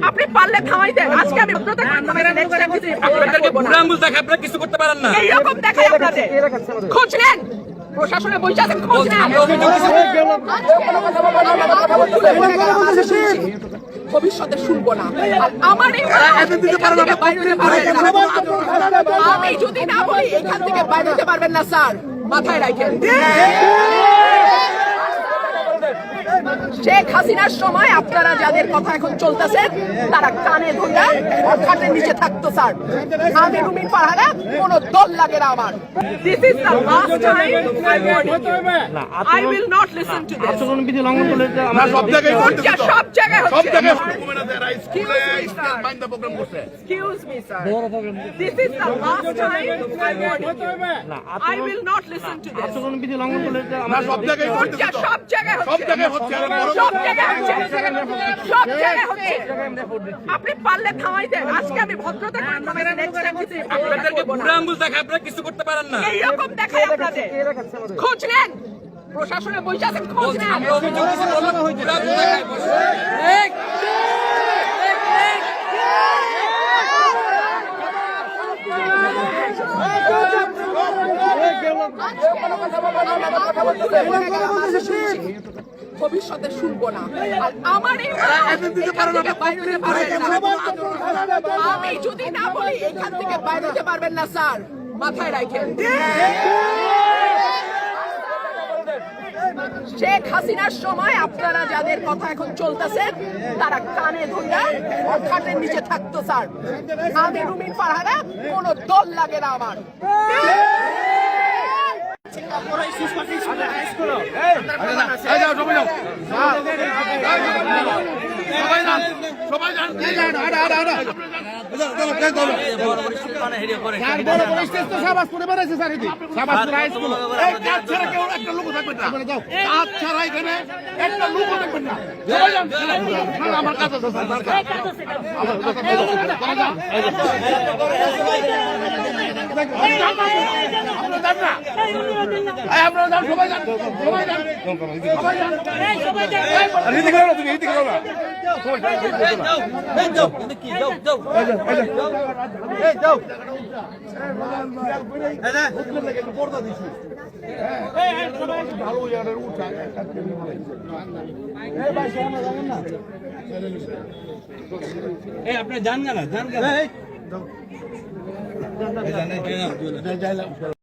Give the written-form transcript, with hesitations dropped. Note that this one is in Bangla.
আপনি পারলে থামাই দেন। আজকে আমি ভদ্রতা করে থামাই দেন। আপনাদেরকে বুড়া আঙ্গুল দেখায় আপনারা কিছু করতে পারেন না। এইরকম দেখাই আপনাদের। খোঁজ নেন, প্রশাসনে বসে আছেন, খোঁজ নেন। ভবিষ্যতে শুনবো না। আর আমার এই আমি যদি না বলি এখান থেকে বাইরে যেতে পারবেন না স্যার, মাথায় রাখেন। শেখ হাসিনার সময় আপনারা যাদের কথা এখন চলতেছেন তারা কানে ধরে খাটের নিচে থাকতো স্যার। আমি রুমিন ফারহানা, কোনো দল লাগে না আমার। This is the last time I will not listen to this. আচরণবিধি লঙ্ঘন করলে আমরা সব জায়গায় সব জায়গায় সব জায়গায় Excuse me, sir. This is the last time I will not listen to this. আচরণবিধি লঙ্ঘন করলে আমরা সব জায়গায় সব জায়গায় সব জায়গায় হচ্ছে সব জায়গায় হচ্ছে। আপনি পারলে থামাই দেন। আজকে আমি ভদ্রতা করে থামাই দেন। আপনাদেরকে বুড়া আঙ্গুল দেখায় আপনারা কিছু করতে পারেন না। এইরকম দেখাই আপনাদের। খোঁজ নেন, প্রশাসনে বসে আছেন, খোঁজ নেন। আমরা অভিযোগ করছি বুড়া আঙ্গুল দেখায় ভবিষ্যতে শুনবো না। আর আমার এই আমি যদি না বলি এখান থেকে বাইরে যেতে পারবেন না স্যার, মাথায় রাখেন। শেখ হাসিনার সময় আপনারা যাদের কথা এখন চলতেছেন তারা কানে ধরে খাটের নিচে থাকতো স্যার। আমি রুমিন ফারহানা, কোনো দল লাগে না আমার। আমার কাছে সবাই যান, সবাই যান, সবাই যান, সবাই যান। আপনি জান না